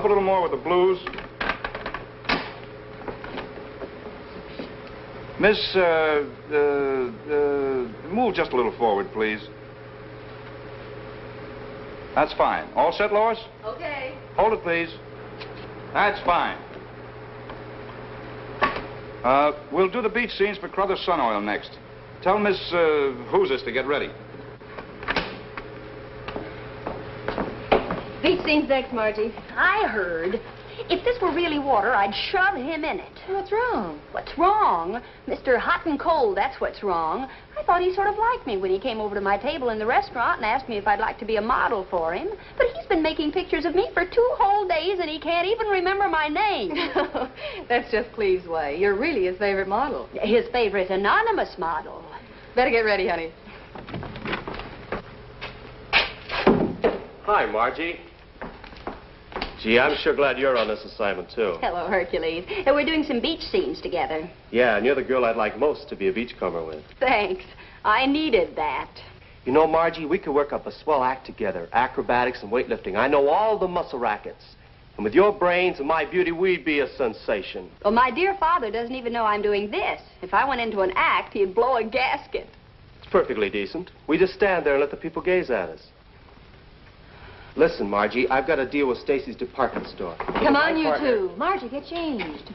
Up a little more with the blues. Miss, move just a little forward, please. That's fine. All set, Lois? Okay. Hold it, please. That's fine. We'll do the beach scenes for Crothers Sun Oil next. Tell Miss Whoozis to get ready. Beach scenes next, Margie. I heard if this were really water, I'd shove him in it. What's wrong? What's wrong? Mr. Hot and Cold, that's what's wrong. I thought he sort of liked me when he came over to my table in the restaurant and asked me if I'd like to be a model for him. But he's been making pictures of me for 2 whole days and he can't even remember my name. That's just Cleve's way. You're really his favorite model. His favorite anonymous model. Better get ready, honey. Hi, Margie. Gee, I'm sure glad you're on this assignment, too. Hello, Hercules. And we're doing some beach scenes together. Yeah, and you're the girl I'd like most to be a beachcomber with. Thanks. I needed that. You know, Margie, we could work up a swell act together. Acrobatics and weightlifting. I know all the muscle rackets. And with your brains and my beauty, we'd be a sensation. Well, my dear father doesn't even know I'm doing this. If I went into an act, he'd blow a gasket. It's perfectly decent. We just stand there and let the people gaze at us. Listen, Margie, I've got to deal with Stacy's department store. Come on, you two. Margie, get changed.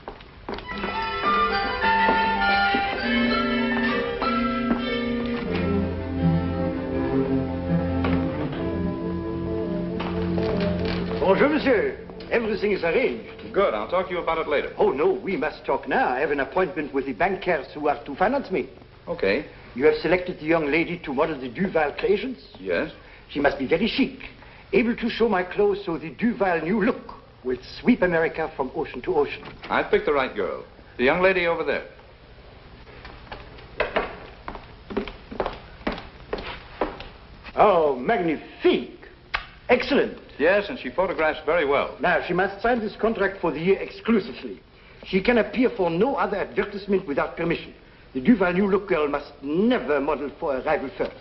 Bonjour, monsieur. Everything is arranged. Good. I'll talk to you about it later. Oh, no, we must talk now. I have an appointment with the bankers who are to finance me. Okay. You have selected the young lady to model the Duval creations? Yes. She must be very chic, able to show my clothes so the Duval new look will sweep America from ocean to ocean. I've picked the right girl. The young lady over there. Oh, magnifique. Excellent. Yes, and she photographs very well. Now, she must sign this contract for the year exclusively. She can appear for no other advertisement without permission. The Duval new look girl must never model for a rival firm.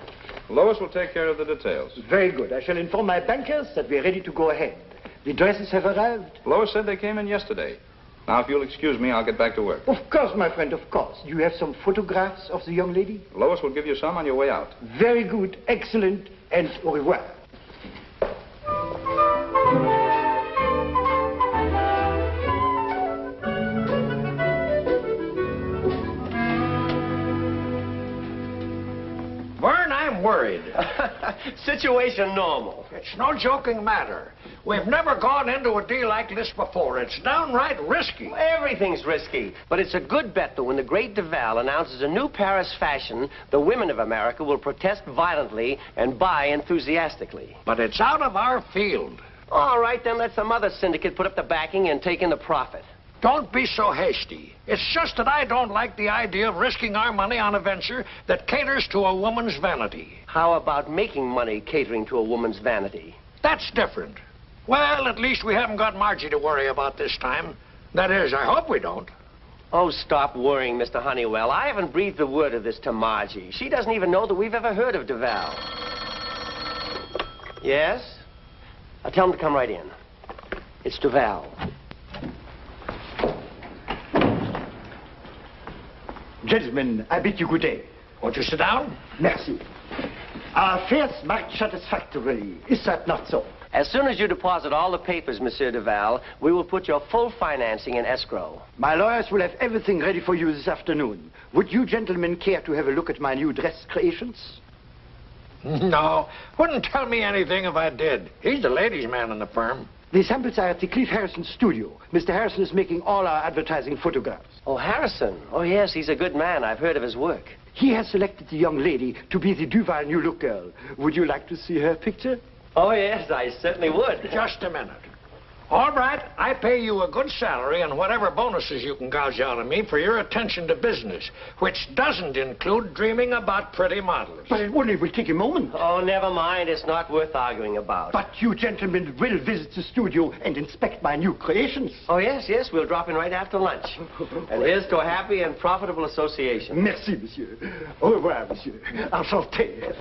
Lois will take care of the details. Very good. I shall inform my bankers that we're ready to go ahead. The dresses have arrived? Lois said they came in yesterday. Now, if you'll excuse me, I'll get back to work. Of course, my friend, of course. Do you have some photographs of the young lady? Lois will give you some on your way out. Very good, excellent, and au revoir. Vern, I'm worried. Situation normal. It's no joking matter. We've never gone into a deal like this before. It's downright risky. Everything's risky, but it's a good bet that when the great Duval announces a new Paris fashion, the women of America will protest violently and buy enthusiastically. But it's out of our field. All right, then let some other syndicate put up the backing and take in the profit. Don't be so hasty. It's just that I don't like the idea of risking our money on a venture that caters to a woman's vanity. How about making money catering to a woman's vanity? That's different. Well, at least we haven't got Margie to worry about this time. That is, I hope we don't. Oh, stop worrying, Mr. Honeywell. I haven't breathed a word of this to Margie. She doesn't even know that we've ever heard of Duval. Yes? I'll tell him to come right in. It's Duval. Gentlemen, I bid you good day. Won't you sit down? Merci. Our affairs march satisfactorily. Is that not so? As soon as you deposit all the papers, Monsieur Duval, we will put your full financing in escrow. My lawyers will have everything ready for you this afternoon. Would you gentlemen care to have a look at my new dress creations? No. Wouldn't tell me anything if I did. He's the ladies' man in the firm. The samples are at the Cliff Harrison studio. Mr. Harrison is making all our advertising photographs. Oh, Harrison. Oh, yes, he's a good man. I've heard of his work. He has selected the young lady to be the Duval new look girl. Would you like to see her picture? Oh, yes, I certainly would. Just a minute. All right, I pay you a good salary and whatever bonuses you can gouge out of me for your attention to business, which doesn't include dreaming about pretty models. But it only will take a moment. Oh, never mind. It's not worth arguing about. But you gentlemen will visit the studio and inspect my new creations. Oh, yes, yes. We'll drop in right after lunch. And here's to a happy and profitable association. Merci, monsieur. Au revoir, monsieur. Enchanté.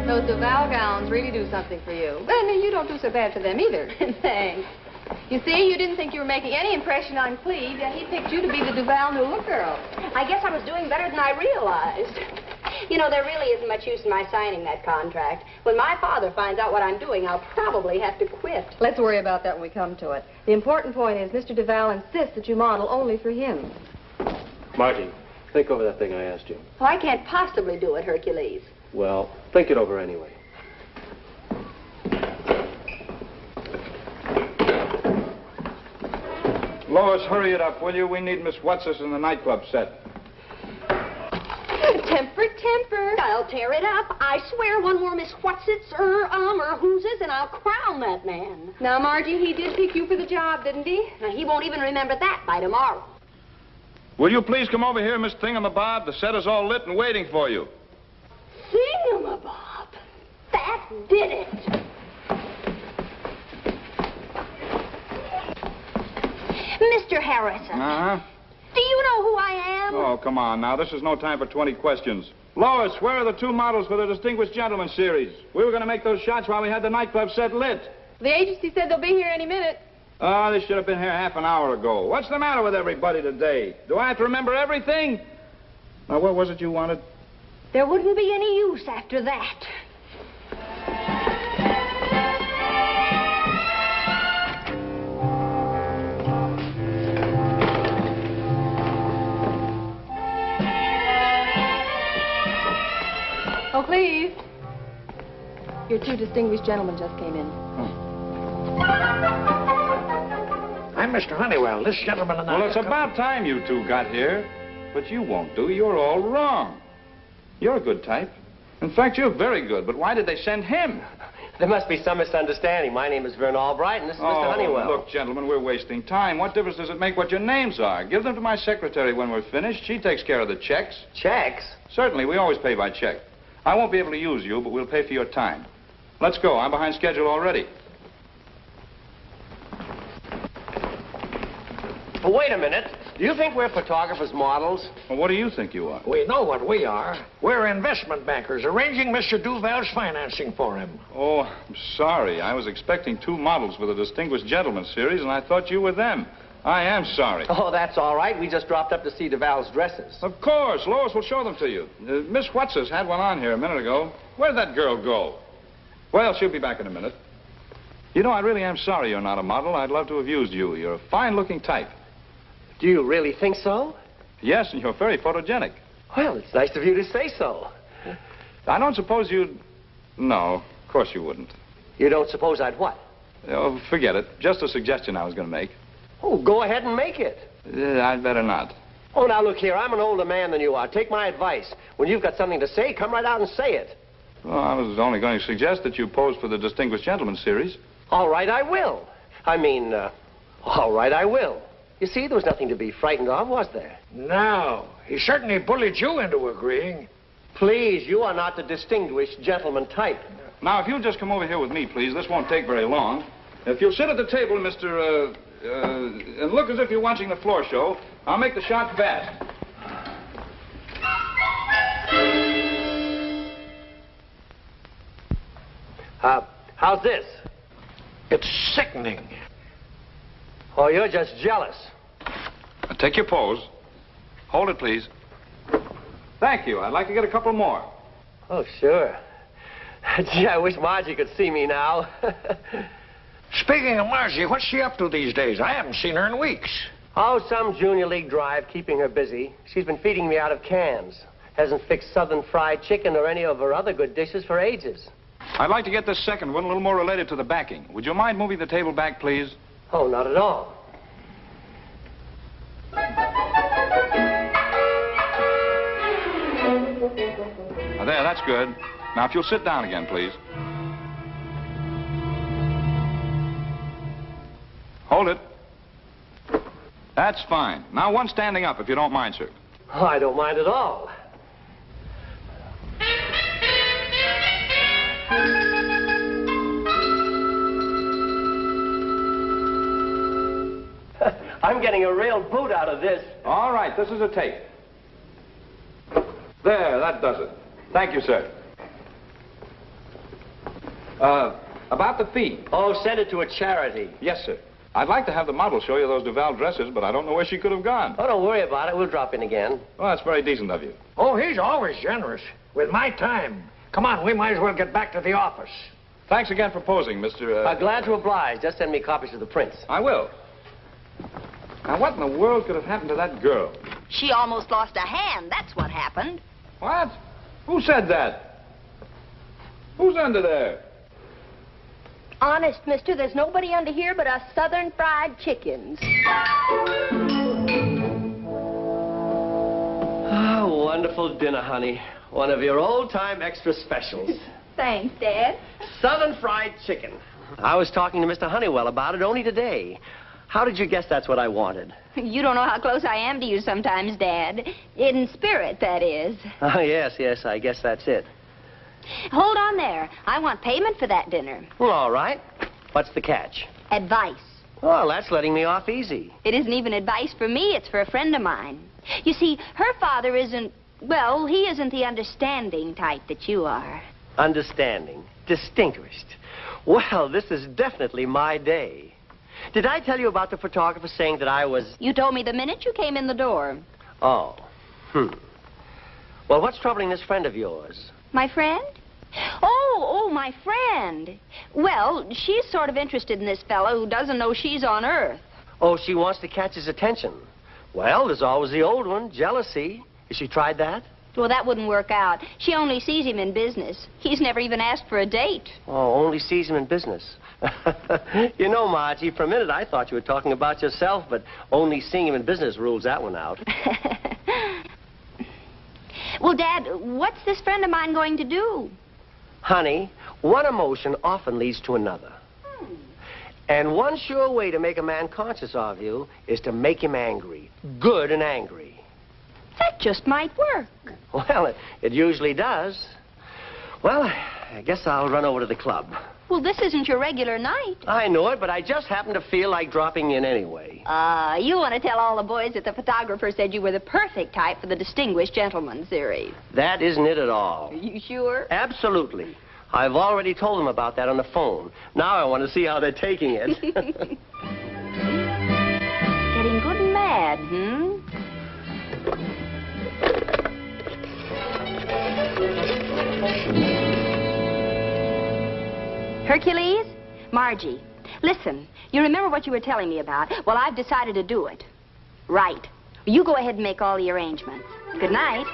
Those Duval gowns really do something for you. And you don't do so bad for them either. Thanks. You see, you didn't think you were making any impression on Cleve, yet he picked you to be the Duval new look girl. I guess I was doing better than I realized. You know, there really isn't much use in my signing that contract. When my father finds out what I'm doing, I'll probably have to quit. Let's worry about that when we come to it. The important point is Mr. Duval insists that you model only for him. Margie, think over that thing I asked you. Oh, I can't possibly do it, Hercules. Well, think it over anyway. Lois, hurry it up, will you? We need Miss Whoozis in the nightclub set. Temper, temper. I'll tear it up. I swear one more Miss Whoozis or Whoozis, and I'll crown that man. Now, Margie, he did pick you for the job, didn't he? Now, he won't even remember that by tomorrow. Will you please come over here, Miss Thingamabob? The set is all lit and waiting for you. Thingamabob. That did it. Mr. Harrison. Uh-huh. Do you know who I am? Oh, come on now. This is no time for 20 questions. Lois, where are the 2 models for the Distinguished Gentleman series? We were going to make those shots while we had the nightclub set lit. The agency said they'll be here any minute. Oh, they should have been here half an hour ago. What's the matter with everybody today? Do I have to remember everything? Now, what was it you wanted? There wouldn't be any use after that. Oh, Cleve. Your 2 distinguished gentlemen just came in. I'm Mr. Honeywell. This gentleman and I... Well, it's about time you 2 got here. But you won't do. You're all wrong. You're a good type. In fact, you're very good. But why did they send him? There must be some misunderstanding. My name is Vern Albright, and this is Mr. Honeywell. Look, gentlemen, we're wasting time. What difference does it make what your names are? Give them to my secretary when we're finished. She takes care of the checks. Checks? Certainly, we always pay by check. I won't be able to use you, but we'll pay for your time. Let's go. I'm behind schedule already. Well, wait a minute. Do you think we're photographers' models? Well, what do you think you are? We know what we are. We're investment bankers arranging Mr. Duval's financing for him. Oh, I'm sorry. I was expecting 2 models for the Distinguished Gentleman series, and I thought you were them. I am sorry. Oh, that's all right. We just dropped up to see Duval's dresses. Of course. Lois will show them to you. Miss Whoozis had one on here a minute ago. Where did that girl go? Well, she'll be back in a minute. You know, I really am sorry you're not a model. I'd love to have used you. You're a fine-looking type. Do you really think so? Yes, and you're very photogenic. Well, it's nice of you to say so. I don't suppose you'd... No, of course you wouldn't. You don't suppose I'd what? Oh, forget it. Just a suggestion I was going to make. Oh, go ahead and make it. I'd better not. Oh, now, look here. I'm an older man than you are. Take my advice. When you've got something to say, come right out and say it. Well, I was only going to suggest that you pose for the Distinguished Gentleman series. All right, I will. All right, I will. You see, there was nothing to be frightened of, was there? No. He certainly bullied you into agreeing. Please, you are not the distinguished gentleman type. Now, if you'll just come over here with me, please. This won't take very long. If you'll sit at the table, and look as if you're watching the floor show, I'll make the shot fast. How's this? It's sickening. Oh, you're just jealous. Now, take your pose. Hold it, please. Thank you. I'd like to get a couple more. Oh, sure. Gee, I wish Margie could see me now. Speaking of Margie, what's she up to these days? I haven't seen her in weeks. Oh, some junior league drive, keeping her busy. She's been feeding me out of cans. Hasn't fixed southern fried chicken or any of her other good dishes for ages. I'd like to get this second one a little more related to the backing. Would you mind moving the table back, please? Oh, not at all. Now, there, that's good. Now, if you'll sit down again, please. Hold it. That's fine. Now, one standing up, if you don't mind, sir. Oh, I don't mind at all. I'm getting a real boot out of this. All right, this is a tape. There, that does it. Thank you, sir. About the fee. Oh, send it to a charity. Yes, sir. I'd like to have the model show you those Duval dresses, but I don't know where she could have gone. Oh, don't worry about it. We'll drop in again. Well, that's very decent of you. Oh, he's always generous. With my time. Come on, we might as well get back to the office. Thanks again for posing, Mr. Glad to oblige. Just send me copies of the prints. I will. Now, what in the world could have happened to that girl? She almost lost a hand. That's what happened. What? Who said that? Who's under there? Honest, mister, there's nobody under here but us Southern fried chickens. Oh, wonderful dinner, honey. One of your old-time extra specials. Thanks, Dad. Southern fried chicken. I was talking to Mr. Honeywell about it only today. How did you guess that's what I wanted? You don't know how close I am to you sometimes, Dad. In spirit, that is. Oh, yes, I guess that's it. Hold on there. I want payment for that dinner. Well, all right. What's the catch? Advice. Well, that's letting me off easy. It isn't even advice for me. It's for a friend of mine. You see, her father isn't, well, he isn't the understanding type that you are. Understanding. Distinguished. Well, this is definitely my day. Did I tell you about the photographer saying that I was... You told me the minute you came in the door. Oh. Well, what's troubling this friend of yours? My friend? Oh, my friend. Well, she's sort of interested in this fellow who doesn't know she's on Earth. Oh, she wants to catch his attention. Well, there's always the old one, jealousy. Has she tried that? Well, that wouldn't work out. She only sees him in business. He's never even asked for a date. Oh, only sees him in business. You know, Margie, for a minute I thought you were talking about yourself, but only seeing him in business rules that one out. Well, Dad, what's this friend of mine going to do? Honey, one emotion often leads to another. And one sure way to make a man conscious of you is to make him angry. Good and angry. That just might work. Well, it usually does. Well, I guess I'll run over to the club. Well, this isn't your regular night. I know it, but I just happen to feel like dropping in anyway. You want to tell all the boys that the photographer said you were the perfect type for the Distinguished Gentleman series. That isn't it at all. Are you sure? Absolutely. I've already told them about that on the phone. Now I want to see how they're taking it. Getting good and mad, Hercules? Margie, listen. You remember what you were telling me about? Well, I've decided to do it. Right. You go ahead and make all the arrangements. Good night.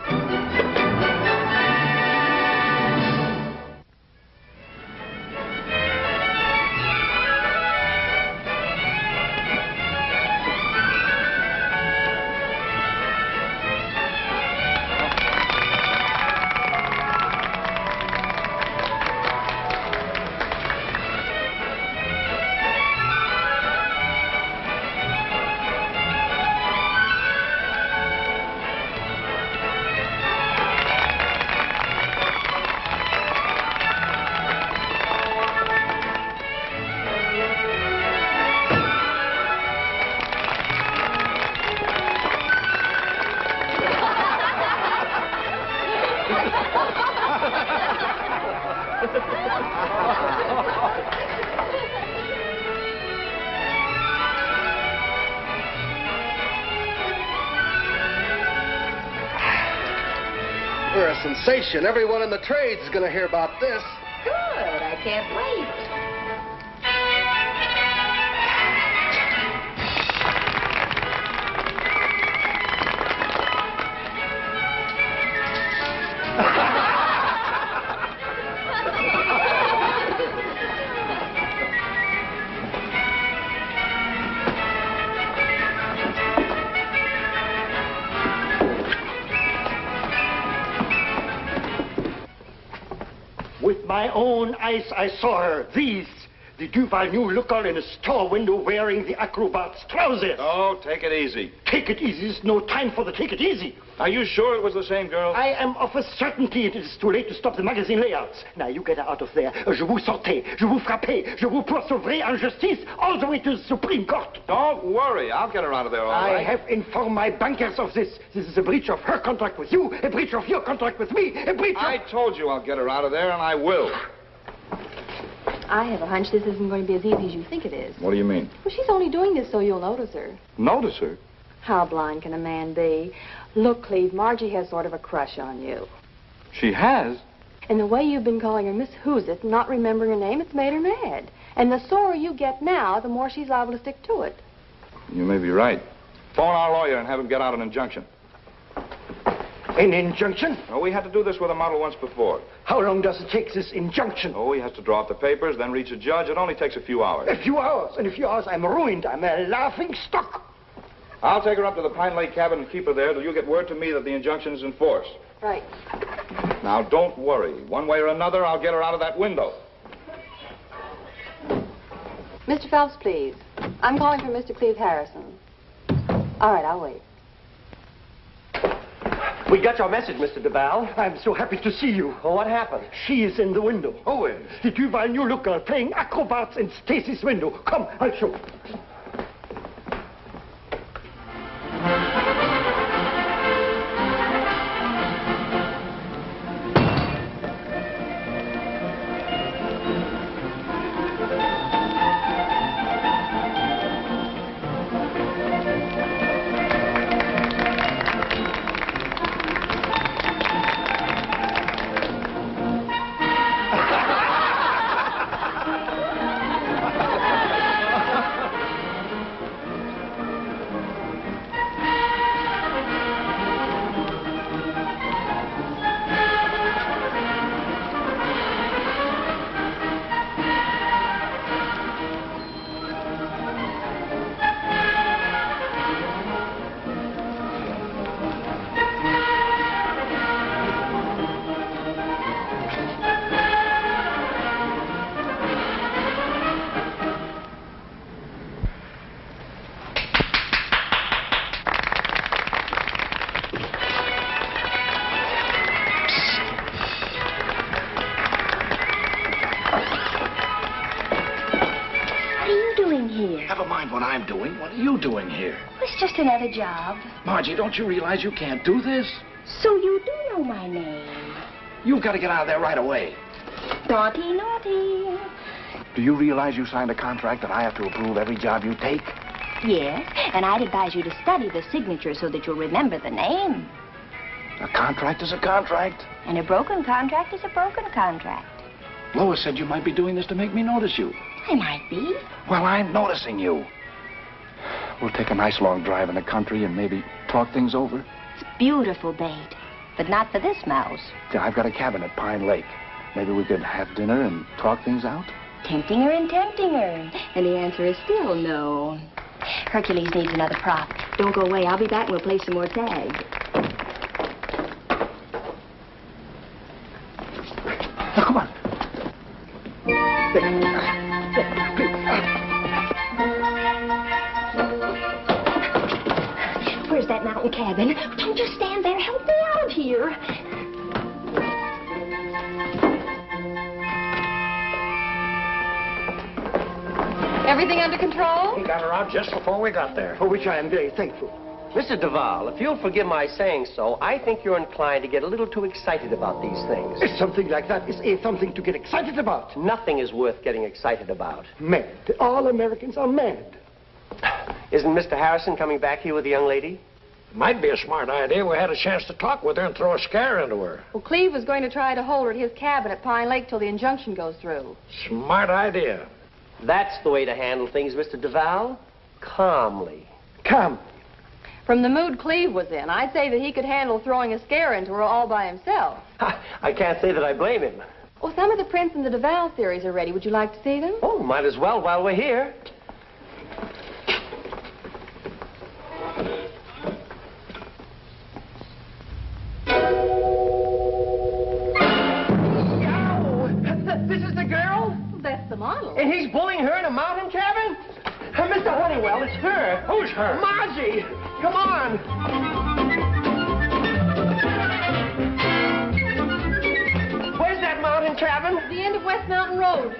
We're a sensation. Everyone in the trades is going to hear about this. Good. I can't wait. With my own eyes, I saw her. These. The Duval new looker in a store window wearing the acrobat's trousers. Oh, take it easy. Take it easy. There's no time for the take it easy. Are you sure it was the same girl? I am of a certainty it is too late to stop the magazine layouts. Now, you get her out of there. Je vous sortez, je vous frappez, je vous poursuivrai en justice all the way to the Supreme Court. Don't worry. I'll get her out of there all right. I have informed my bankers of this. This is a breach of her contract with you, a breach of your contract with me, a breach of... I told you I'll get her out of there, and I will. I have a hunch this isn't going to be as easy as you think it is. What do you mean? Well, she's only doing this so you'll notice her. Notice her? How blind can a man be? Look, Cleve, Margie has sort of a crush on you. She has? And the way you've been calling her Miss Whoozis, not remembering her name, it's made her mad. And the sorer you get now, the more she's liable to stick to it. You may be right. Phone our lawyer and have him get out an injunction. An injunction? Oh, we had to do this with a model once before. How long does it take, this injunction? Oh, he has to draw up the papers, then reach a judge. It only takes a few hours. A few hours. In a few hours, I'm ruined. I'm a laughing stock. I'll take her up to the Pine Lake cabin and keep her there till you get word to me that the injunction is in force. Right. Now, don't worry. One way or another, I'll get her out of that window. Mr. Phelps, please. I'm calling for Mr. Cleve Harrison. All right, I'll wait. We got your message, Mr. DeVal. I'm so happy to see you. Well, what happened? She is in the window. Who is? The Duval New Look girl playing acrobats in Stacy's window. Come, I'll show you. Never mind what I'm doing. What are you doing here? It's just another job. Margie, don't you realize you can't do this? So you do know my name. You've got to get out of there right away. Naughty, naughty. Do you realize you signed a contract that I have to approve every job you take? Yes, and I'd advise you to study the signature so that you'll remember the name. A contract is a contract. And a broken contract is a broken contract. Lois said you might be doing this to make me notice you. I might be. Well, I'm noticing you. We'll take a nice long drive in the country and maybe talk things over. It's beautiful bait, but not for this mouse. Yeah, I've got a cabin at Pine Lake. Maybe we could have dinner and talk things out? Tempting her and tempting her. And the answer is still no. Hercules needs another prop. Don't go away. I'll be back and we'll play some more tag. Now, come on. Where's that mountain cabin? Don't you stand there. Help me out of here. Everything under control? He got her out just before we got there. For which I am very thankful. Mr. Duval, if you'll forgive my saying so, I think you're inclined to get a little too excited about these things. Something like that is something to get excited about. Nothing is worth getting excited about. Mad. All Americans are mad. Isn't Mr. Harrison coming back here with the young lady? Might be a smart idea. We had a chance to talk with her and throw a scare into her. Well, Cleve was going to try to hold her at his cabin at Pine Lake till the injunction goes through. Smart idea. That's the way to handle things, Mr. Duval. Calmly. Come. From the mood Cleve was in, I'd say that he could handle throwing a scare into her all by himself. I can't say that I blame him. Well, some of the Prince and the Duval theories are ready. Would you like to see them? Oh, might as well while we're here. This is the girl? That's the model. And he's bullying her in a mountain cabin? Mr. Honeywell, it's her. Who's her? Margie! Come on! Where's that mountain cabin? At the end of West Mountain Road.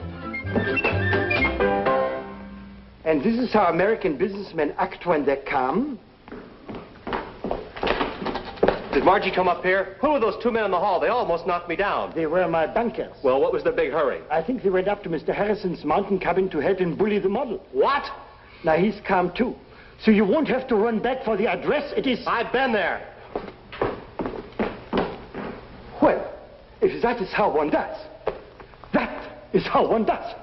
And this is how American businessmen act when they're calm. Did Margie come up here? Who were those two men in the hall? They almost knocked me down. They were my bankers. Well, what was the big hurry? I think they went up to Mr. Harrison's mountain cabin to help him bully the model. What? Now, he's calm, too. So you won't have to run back for the address. It is... I've been there. Well, if that is how one does, that is how one does.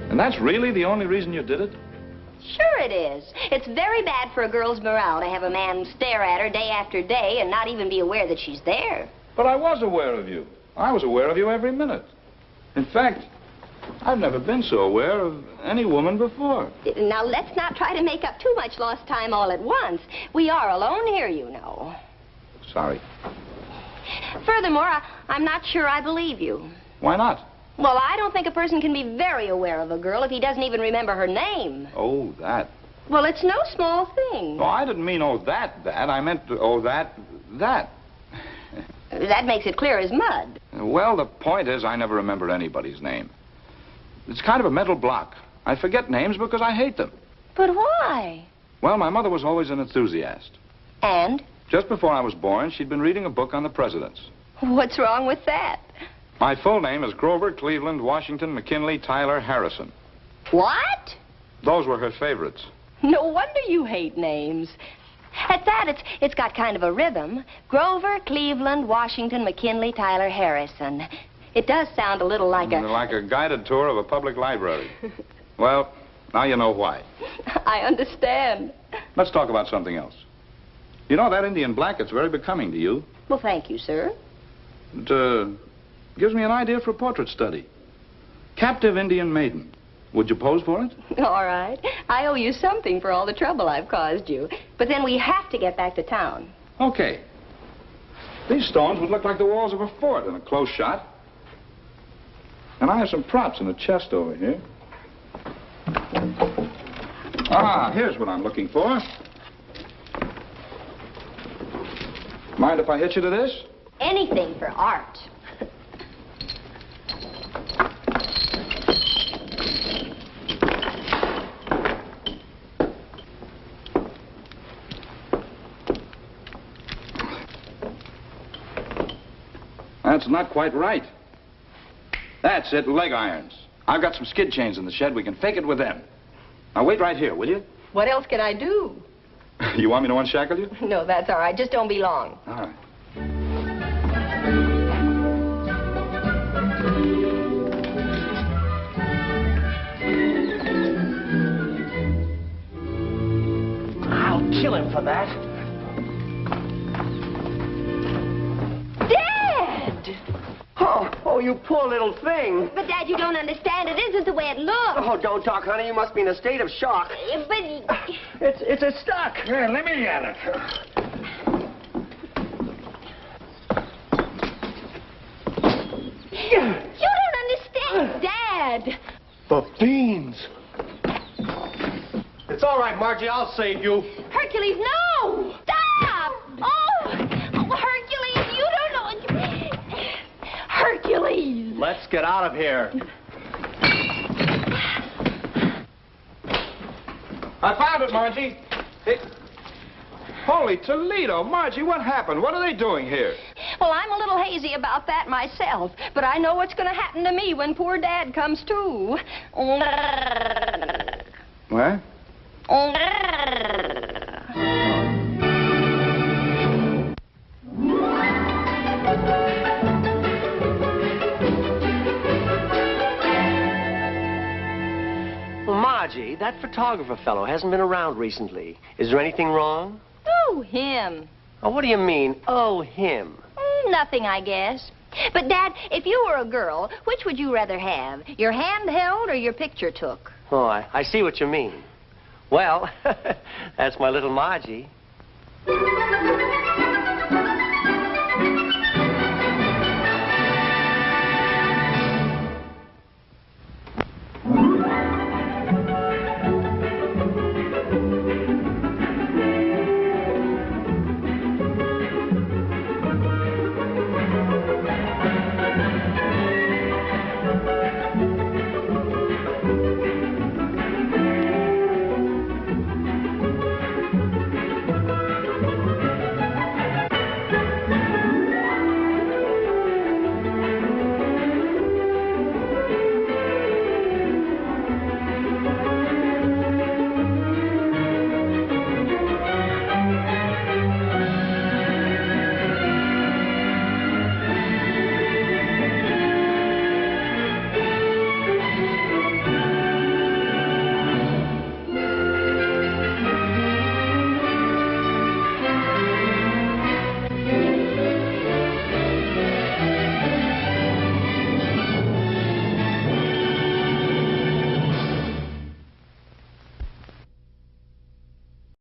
And that's really the only reason you did it? Sure it is. It's very bad for a girl's morale to have a man stare at her day after day and not even be aware that she's there. But I was aware of you. I was aware of you every minute. In fact, I've never been so aware of any woman before. Now, let's not try to make up too much lost time all at once. We are alone here, you know. Sorry. Furthermore, I'm not sure I believe you. Why not? Well, I don't think a person can be very aware of a girl if he doesn't even remember her name. Oh, that. Well, it's no small thing. Oh, I didn't mean, oh, that. I meant, oh, that. That makes it clear as mud. Well, the point is I never remember anybody's name. It's kind of a mental block. I forget names because I hate them. But why? Well, my mother was always an enthusiast. And? Just before I was born, she'd been reading a book on the presidents. What's wrong with that? My full name is Grover, Cleveland, Washington, McKinley, Tyler, Harrison. What? Those were her favorites. No wonder you hate names. At that, it's got kind of a rhythm. Grover, Cleveland, Washington, McKinley, Tyler, Harrison. It does sound a little like Like a guided tour of a public library. Well, now you know why. I understand. Let's talk about something else. You know, that Indian blanket's very becoming to you. Well, thank you, sir. It gives me an idea for a portrait study. Captive Indian maiden. Would you pose for it? All right. I owe you something for all the trouble I've caused you. But then we have to get back to town. Okay. These stones would look like the walls of a fort in a close shot. And I have some props in the chest over here. Ah, here's what I'm looking for. Mind if I hit you to this? Anything for art. That's not quite right. That's it, leg irons. I've got some skid chains in the shed. We can fake it with them. Now, wait right here, will you? What else can I do? You want me to unshackle you? No, that's all right. Just don't be long. All right. I'll kill him for that. Dad! Oh, you poor little thing. But, Dad, you don't understand. It isn't the way it looks. Oh, don't talk, honey. You must be in a state of shock. But... It's a stuck. Here, let me at it. You don't understand, Dad. The fiends. It's all right, Margie. I'll save you. Hercules, no! Stop! Oh, Hercules, you don't know... Hercules! Let's get out of here. I found it, Margie. Holy Toledo, Margie, what happened? What are they doing here? Well, I'm a little hazy about that myself, but I know what's going to happen to me when poor Dad comes to. What? Well, Margie, that photographer fellow hasn't been around recently. Is there anything wrong? Oh, him. Oh, what do you mean, oh, him? Nothing, I guess. But, Dad, if you were a girl, which would you rather have? Your hand held or your picture took? Oh, I see what you mean. Well, that's my little Margie.